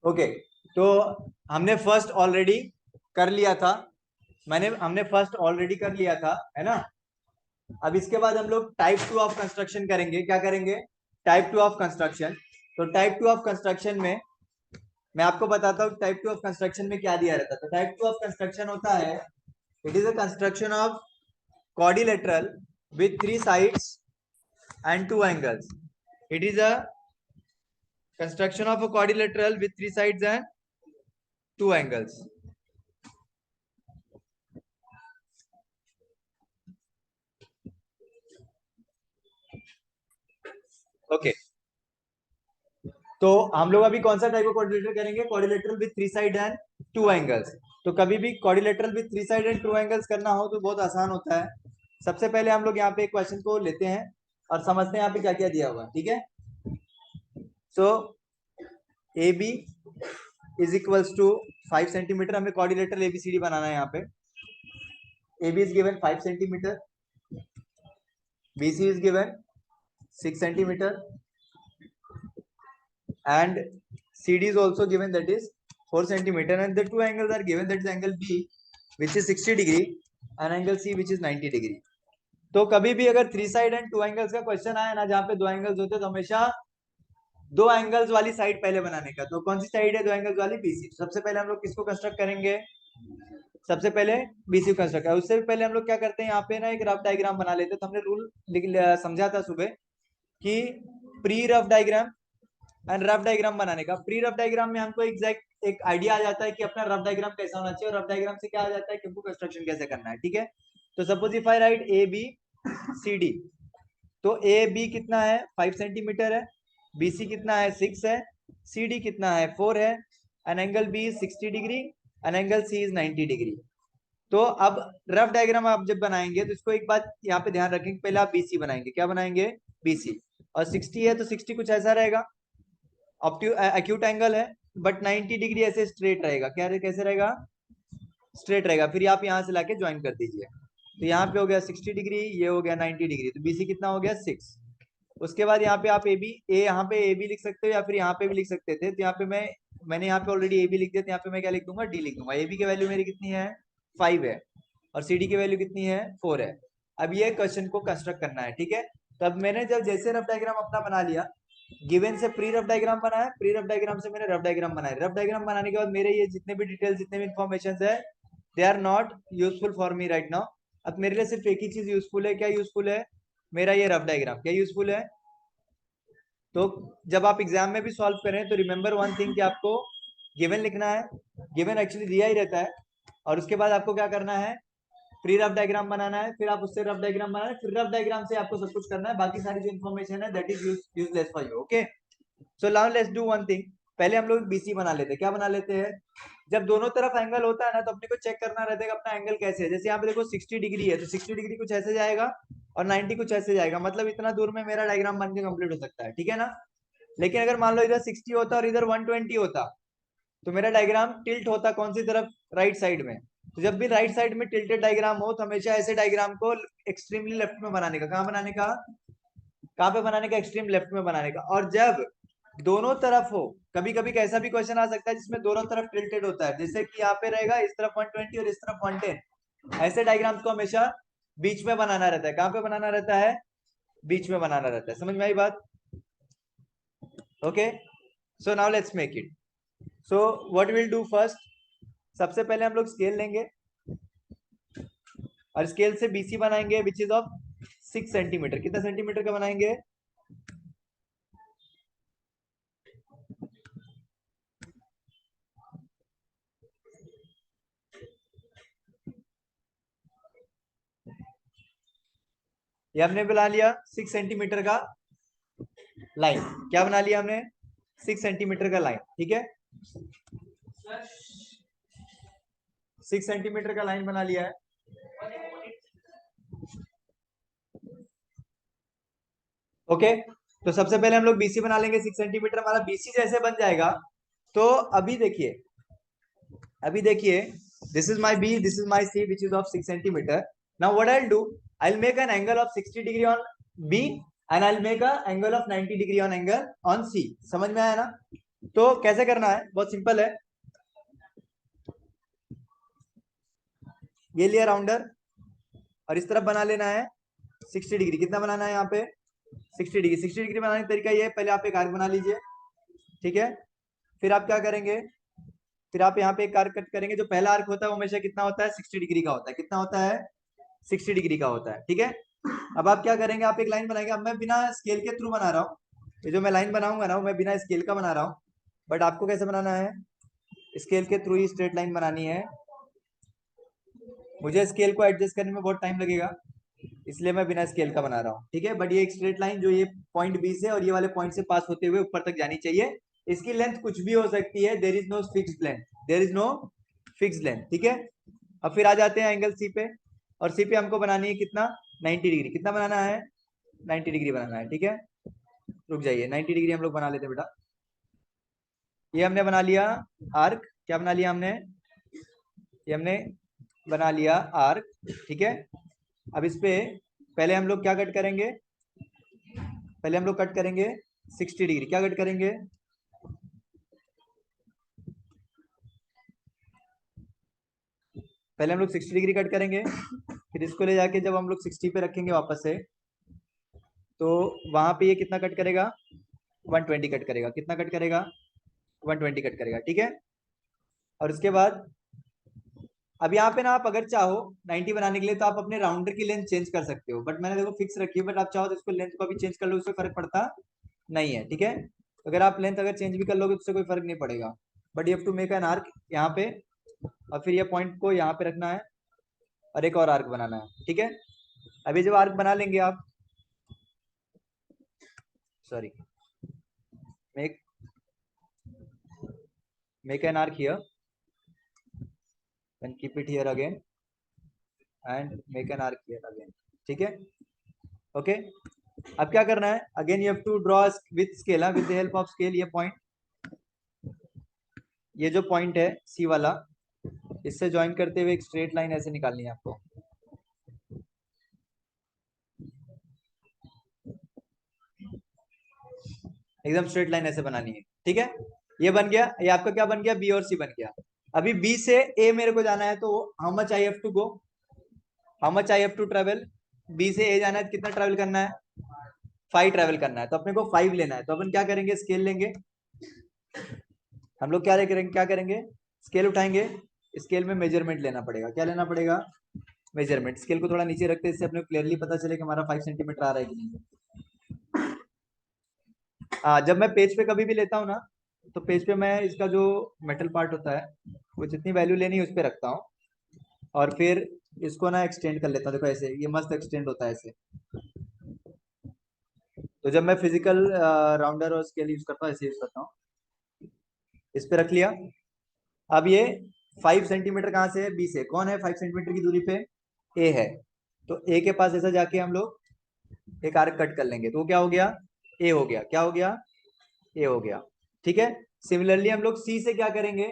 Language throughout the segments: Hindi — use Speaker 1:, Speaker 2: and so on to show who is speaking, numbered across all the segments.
Speaker 1: ओके, तो हमने फर्स्ट ऑलरेडी कर लिया था, हमने फर्स्ट ऑलरेडी कर लिया था, है ना। अब इसके बाद हम लोग टाइप 2 ऑफ कंस्ट्रक्शन करेंगे। क्या करेंगे? Type 2 of construction. तो टाइप 2 ऑफ कंस्ट्रक्शन में मैं आपको बताता हूँ टाइप 2 ऑफ कंस्ट्रक्शन में क्या दिया रहता है। तो टाइप 2 ऑफ कंस्ट्रक्शन होता है, it is a construction of quadrilateral with 3 sides and 2 angles. It is a construction of a quadrilateral with 3 sides and 2 angles. Okay, तो हम लोग अभी कौन सा टाइप ऑफ क्वाड्रिलेटरल करेंगे? Quadrilateral with 3 side and 2 angles. तो कभी भी quadrilateral with 3 side and 2 angles करना हो तो बहुत आसान होता है। सबसे पहले हम लोग यहाँ पे क्वेश्चन को लेते हैं और समझते हैं यहाँ पे क्या क्या दिया हुआ, ठीक है। So A B is equals to 5 centimetre. हमें क्वाड्रिलेटरल एबीसीडी बनाना है। यहाँ पे AB is given 5 centimeter, BC is given 6 centimeter, and CD is also given, that is 4 centimeter, and the two angles are given, that is angle B which is 60 degree and angle C which is 90 degree. तो कभी भी अगर 3 साइड एंड 2 एंगल्स का क्वेश्चन आया ना, जहाँ पे 2 एंगल्स होते हैं, तो हमेशा 2 एंगल्स वाली साइड पहले बनाने का। तो कौन सी साइड है 2 एंगल्स वाली? BC। सबसे पहले हम लोग किसको कंस्ट्रक्ट करेंगे? सबसे पहले BC कंस्ट्रक्ट है। उससे पहले हम लोग क्या करते हैं, यहाँ पे ना एक रफ डायग्राम बना लेते हैं। तो हमने रूल समझा था सुबह कि pre rough diagram and rough diagram बनाने का। प्री रफ डायग्राम में हमको एग्जैक्ट एक आइडिया आ जाता है कि अपना रफ डायग्राम कैसा होना चाहिए, और रफ डायग्राम से क्या आ जाता है कि हमको कंस्ट्रक्शन कैसे करना है, ठीक है। तो suppose if I write A B C D, तो ए बी कितना है? 5 सेंटीमीटर है, बी सी कितना है? 6 है, सी डी कितना है? 4 है, and angle B is 60 degree and angle C is 90 degree. तो अब रफ डायग्राम आप जब बनाएंगे तो इसको एक बात यहाँ पे ध्यान रखेंगे, पहले आप बीसी बनाएंगे। क्या बनाएंगे? बीसी। और 60 है तो 60 कुछ ऐसा रहेगा, एक्यूट एंगल है, बट 90 डिग्री ऐसे स्ट्रेट रहेगा। क्या कैसे रहेगा? स्ट्रेट रहेगा। फिर आप यहाँ से लाके ज्वाइन कर दीजिए। तो यहाँ पे हो गया 60 डिग्री, ये हो गया 90 डिग्री, तो बीसी कितना हो गया? 6। उसके बाद यहाँ पे आप ए बी, यहाँ पे ए बी लिख सकते हो या फिर यहाँ पे भी लिख सकते थे। तो यहाँ पे मैंने यहाँ पे ऑलरेडी ए बी लिख दिया, तो यहाँ पे मैं क्या लिख दूंगा? डी लिख दूंगा। ए बी की वैल्यू मेरी कितनी है? 5 है, और सी डी की वैल्यू कितनी है? 4 है। अब ये क्वेश्चन को कंस्ट्रक्ट करना है, ठीक है। तो अब मैंने जब जैसे रफ डायग्राम अपना बना लिया, गिवन से प्री रफ डायग्राम बनाया, प्री रफ डायग्राम से मैंने रफ डायग्राम बनाया। रफ डायग्राम बनाने के बाद मेरे ये जितने भी डिटेल्स, जितने भी इन्फॉर्मेशन है, they are not useful for me right now. अब मेरे लिए सिर्फ एक ही चीज यूजफुल है। क्या यूजफुल है? मेरा ये रफ डायग्राम। क्या यूजफुल है? तो जब आप एग्जाम में भी सॉल्व करें तो रिमेंबर वन थिंग कि आपको गिवन लिखना है। गिवन एक्चुअली दिया ही रहता है, और उसके बाद आपको क्या करना है? प्री रफ डायग्राम बनाना है, फिर आप उससे रफ डायग्राम बनाना है, फिर रफ डायग्राम से आपको सब कुछ करना है। बाकी सारी जो इन्फॉर्मेशन है that is useless for you. Okay, so now let's do one thing. पहले हम लोग बीसी बना लेते हैं। क्या बना लेते हैं? जब दोनों तरफ एंगल होता है ना, तो अपने को चेक करना रहता है कि अपना एंगल कैसे है। जैसे यहाँ पे देखो 60 डिग्री है, तो 60 डिग्री कुछ ऐसे जाएगा और 90 कुछ ऐसे जाएगा। मतलब इतना दूर में मेरा डायग्राम बन के कंप्लीट हो सकता है, ठीक है ना। लेकिन अगर मान लो इधर 60 होता और इधर 120 होता, तो मेरा डायग्राम टिल्ट होता कौन सी तरफ? राइट साइड में। तो जब भी राइट साइड में टिल्टेड डायग्राम हो तो हमेशा ऐसे डायग्राम को एक्सट्रीमली लेफ्ट में बनाने का। कहाँ बनाने का? कहाँ पे बनाने का? एक्सट्रीम लेफ्ट में बनाने का। और जब दोनों तरफ हो, कभी कभी कैसा भी क्वेश्चन आ सकता है जिसमें दोनों तरफ टिल्टेड होता है, जैसे कि यहाँ पे रहेगा इस तरफ 120 और इस तरफ 110। ऐसे डायग्राम्स को हमेशा बीच में बनाना रहता है। कहाँ पे बनाना रहता है? बीच में बनाना रहता है। समझ में आई बात? Okay, so now let's make it. So what will do first, सबसे पहले हम लोग स्केल लेंगे और स्केल से बीसी बनाएंगे विच इज ऑफ 6 सेंटीमीटर। कितना सेंटीमीटर का बनाएंगे? ये हमने बना लिया 6 सेंटीमीटर का लाइन। क्या बना लिया हमने? 6 सेंटीमीटर का लाइन, ठीक है। 6 सेंटीमीटर का लाइन बना लिया है। ओके, तो सबसे पहले हम लोग बीसी बना लेंगे 6 सेंटीमीटर। हमारा बीसी जैसे बन जाएगा, तो अभी देखिए, this is my B, this is my C which is of 6 centimetre. Now what I will do, I will make an angle of 60 degree on B and I will make a angle of 90 degree on angle on C. समझ में आया ना? तो कैसे करना है, बहुत सिंपल है। ये लिया राउंडर और इस तरफ बना लेना है 60 डिग्री। कितना बनाना है यहाँ पे 60 डिग्री। 60 डिग्री बनाने का तरीका ये है, पहले आप एक आर्क बना लीजिए, ठीक है। फिर आप क्या करेंगे, फिर आप यहाँ पे एक आर्क कट करेंगे। जो पहला आर्क होता है वो हमेशा कितना होता है 60 डिग्री का होता है। कितना होता है 60 डिग्री का होता है, ठीक है। अब आप क्या करेंगे, आप एक लाइन बनाएंगे। अब मैं बिना स्केल के थ्रू बना रहा हूँ, ये जो मैं लाइन बनाऊंगा ना वो मैं बिना स्केल का बना रहा हूँ। बट आपको कैसे बनाना है, स्केल के थ्रू ही स्ट्रेट लाइन बनानी है। मुझे स्केल को एडजस्ट करने में बहुत टाइम लगेगा, इसलिए मैं बिना स्केल का बना रहा हूँ, ठीक है। बट ये एक स्ट्रेट लाइन जो ये पॉइंट बी से और ये वाले पॉइंट से पास होते हुए ऊपर तक जानी चाहिए। इसकी लेंथ कुछ भी हो सकती है, there is no fixed length, there is no fixed length, ठीक है। अब फिर आ जाते हैं एंगल सी पे, और सी पे हमको बनानी है कितना 90 डिग्री। कितना बनाना है 90 डिग्री बनाना है, ठीक है। रुक जाइए, 90 डिग्री हम लोग बना लेते हैं बेटा। ये हमने बना लिया आर्क। क्या बना लिया हमने, ये हमने बना लिया आर्क, ठीक है। अब इस पे पहले हम लोग क्या कट करेंगे, पहले हम लोग कट करेंगे 60 डिग्री। क्या कट करेंगे, पहले हम लोग 60 डिग्री कट करेंगे। फिर इसको ले जाके जब हम लोग 60 पे रखेंगे वापस से, तो वहां पे ये कितना कट करेगा 120 कट करेगा। कितना कट करेगा 120 कट करेगा, ठीक है। और उसके बाद अब यहाँ पे ना आप अगर चाहो 90 बनाने के लिए तो आप अपने राउंडर की लेंथ चेंज कर सकते हो, बट मैंने देखो फिक्स रखी है। बट आप चाहो तो इसको लेंथ को भी चेंज कर लो, उससे फर्क पड़ता नहीं है, ठीक है। अगर आप लेंथ अगर चेंज भी कर लोगे तो उससे कोई फर्क नहीं पड़ेगा। But you have to make an arc यहाँ पे, और फिर ये पॉइंट को यहाँ पे रखना है और एक और आर्क बनाना है, ठीक है। अभी जब आर्क बना लेंगे आप, sorry, make make an arc here and keep it here again and make an arc here again, ठीक है। ओके, अब क्या करना है, again you have to draw with scale, with the help of scale. ये पॉइंट, ये जो पॉइंट है सी वाला, इससे ज्वाइन करते हुए एक स्ट्रेट लाइन ऐसे निकालनी है आपको। एकदम स्ट्रेट लाइन ऐसे बनानी है, ठीक है। ये बन गया, ये आपका क्या बन गया, बी और सी बन गया। अभी बी से ए मेरे को जाना है, तो how much I have to go, how much I have to travel. B से ए जाना है, कितना ट्रेवल करना है 5 ट्रेवल करना है, तो अपने को 5 लेना है। तो अपन क्या करेंगे, स्केल लेंगे। हम लोग क्या करेंगे, क्या करेंगे, स्केल उठाएंगे। स्केल में मेजरमेंट लेना पड़ेगा। क्या लेना पड़ेगा, मेजरमेंट। स्केल को थोड़ा नीचे रखते हैं, इससे अपने को क्लियरली पता चले कि हमारा 5 सेंटीमीटर आ रहा है कि नहीं। जब मैं पेज पे कभी भी लेता हूँ ना, तो पेज पे मैं इसका जो मेटल पार्ट होता है वो जितनी वैल्यू लेनी है उस पर रखता हूँ, और फिर इसको ना एक्सटेंड कर लेता हूँ। देखो ऐसे ये मस्त एक्सटेंड होता है ऐसे। तो जब मैं फिजिकल राउंडर और स्केल यूज करता हूँ ऐसे यूज करता हूँ। इस पे रख लिया। अब ये 5 सेंटीमीटर कहाँ से है, बी से। कौन है 5 सेंटीमीटर की दूरी पे, ए है। तो ए के पास ऐसा जाके हम लोग एक आर्क कट कर लेंगे, तो वो क्या हो गया, ए हो गया। क्या हो गया, ए हो गया, ठीक है। सिमिलरली हम लोग सी से क्या करेंगे,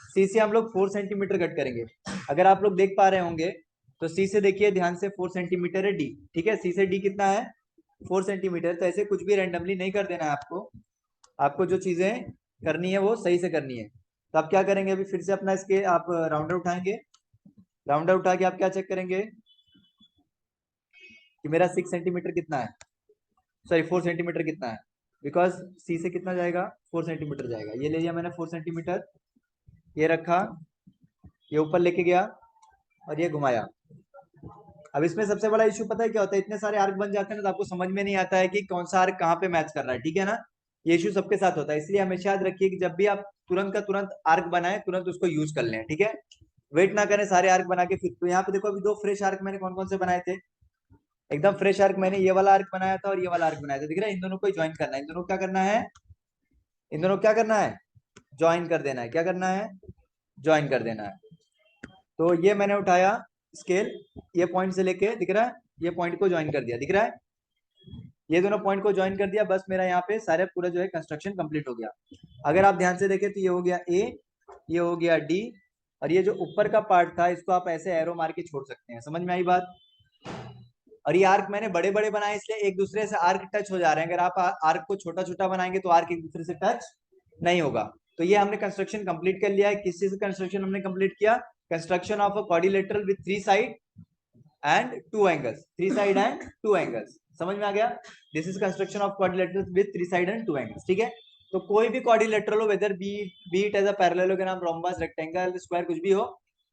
Speaker 1: सी से हम लोग 4 सेंटीमीटर कट करेंगे। अगर आप लोग देख पा रहे होंगे तो सी से देखिए ध्यान से, 4 सेंटीमीटर है डी, ठीक है। सी से डी कितना है 4 सेंटीमीटर। तो ऐसे कुछ भी रैंडमली नहीं कर देना है आपको, आपको जो चीजें करनी है वो सही से करनी है। तो आप क्या करेंगे, अभी फिर से अपना इसके आप राउंडर उठाएंगे। राउंडर उठा के आप क्या चेक करेंगे कि मेरा 6 सेंटीमीटर कितना है, सॉरी 4 सेंटीमीटर कितना है। बिकॉज सी से कितना जाएगा 4 सेंटीमीटर जाएगा। ये ले लिया मैंने 4 सेंटीमीटर, ये रखा, ये ऊपर लेके गया और ये घुमाया। अब इसमें सबसे बड़ा इशू पता है क्या होता है, इतने सारे आर्क बन जाते हैं ना, तो आपको समझ में नहीं आता है कि कौन सा आर्क कहाँ पे मैच कर रहा है, ठीक है ना। ये इशू सबके साथ होता है, इसलिए हमेशा याद रखिए कि जब भी आप तुरंत का तुरंत आर्क बनाए, तुरंत उसको यूज कर लें, ठीक है। वेट ना करें सारे आर्क बना के फिर। तो यहाँ पे देखो अभी 2 फ्रेश आर्क मैंने कौन कौन से बनाए थे, एकदम फ्रेश आर्क। मैंने ये वाला आर्क बनाया था और ये वाला आर्क बनाया था, दिख रहा है। इन दोनों को ज्वाइन करना है। इन दोनों को क्या करना है, इन दोनों को क्या करना है, ज्वाइन कर देना है। क्या करना है, ज्वाइन कर देना है। तो ये मैंने उठाया स्केल, ये पॉइंट से लेके, दिख रहा है, ये पॉइंट को ज्वाइन कर दिया, दिख रहा है। ये दोनों पॉइंट को ज्वाइन कर दिया, बस मेरा यहाँ पे सारे पूरा जो है कंस्ट्रक्शन कंप्लीट हो गया। अगर आप ध्यान से देखें तो ये हो गया ए, ये हो गया डी, और ये जो ऊपर का पार्ट था इसको आप ऐसे एरो मार के छोड़ सकते हैं। समझ में आई बात। और ये आर्क मैंने बड़े बड़े बनाए इसलिए एक दूसरे से आर्क टच हो जा रहे हैं। अगर आप आर्क को छोटा छोटा बनाएंगे तो आर्क एक दूसरे से टच नहीं होगा। तो ये हमने कंस्ट्रक्शन कंप्लीट कर लिया है। किस चीज का कंस्ट्रक्शन हमने कंप्लीट किया? Construction of a quadrilateral with 3 side and 2 angles, 3 side and 2 angles. समझ में आ गया? This is construction of quadrilateral with 3 side and 2 angles. ठीक है, तो कोई भी क्वाड्रिलेटरल हो, whether be it as a parallelogram, rhombus, rectangle, square, कुछ भी हो,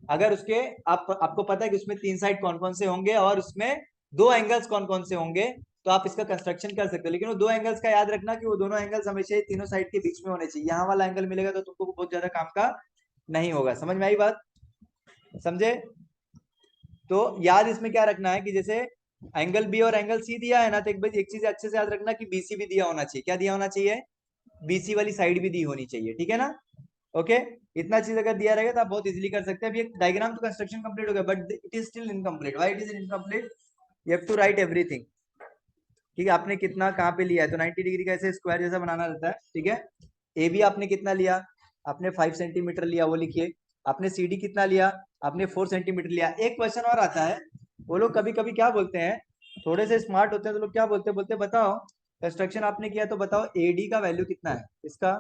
Speaker 1: अगर उसके आपको पता है कि उसमें 3 साइड कौन कौन से होंगे और उसमें 2 एंगल्स कौन कौन से होंगे, तो आप इसका कंस्ट्रक्शन कर सकते हो। लेकिन वो 2 एंगल्स का याद रखना कि वो दोनों एंगल्स हमेशा ही तीनों साइड के बीच में होने चाहिए। यहाँ वाला एंगल मिलेगा तो तुमको बहुत ज्यादा काम का नहीं होगा। समझ में आई बात? समझे? तो याद इसमें क्या रखना है कि जैसे एंगल बी और एंगल सी दिया है ना, तो एक चीज अच्छे से याद रखना कि बीसी भी दिया होना चाहिए। क्या दिया होना चाहिए? बीसी वाली साइड भी दी होनी चाहिए। ठीक है ना? ओके, इतना चीज अगर दिया रहेगा तो आप बहुत इजीली कर सकते हैं। अभी एक डायग्राम तो कंस्ट्रक्शन कंप्लीट हो गया, but it is still incomplete. Why it is incomplete? You have to write everything. ठीक है, आपने कितना कहाँ पे लिया है, तो 90 डिग्री का ऐसे स्क्वायर जैसा बनाना रहता है। ठीक है, ए बी आपने कितना लिया? आपने 5 सेंटीमीटर लिया, वो लिखिए। आपने सी डी कितना लिया? आपने 4 सेंटीमीटर लिया। एक क्वेश्चन और आता है, वो लोग कभी कभी क्या बोलते हैं, थोड़े से स्मार्ट होते हैं तो लोग क्या बोलते हैं, बोलते हैं बताओ कंस्ट्रक्शन आपने किया तो बताओ एडी का वैल्यू कितना है इसका।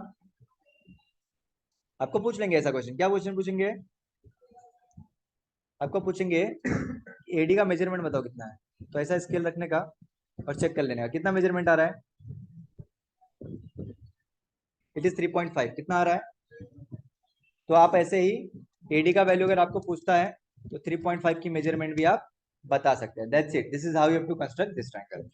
Speaker 1: आपको पूछ लेंगे ऐसा क्वेश्चन। क्या क्वेश्चन पूछेंगे? आपको पूछेंगे एडी का मेजरमेंट बताओ कितना है। तो ऐसा स्केल रखने का और चेक कर लेने का कितना मेजरमेंट आ रहा है। It is 3.5। कितना आ रहा है? तो आप ऐसे ही एडी का वैल्यू अगर आपको पूछता है तो 3.5 की मेजरमेंट भी आप बता सकते हैं। That's it, this is how you have to construct this triangle.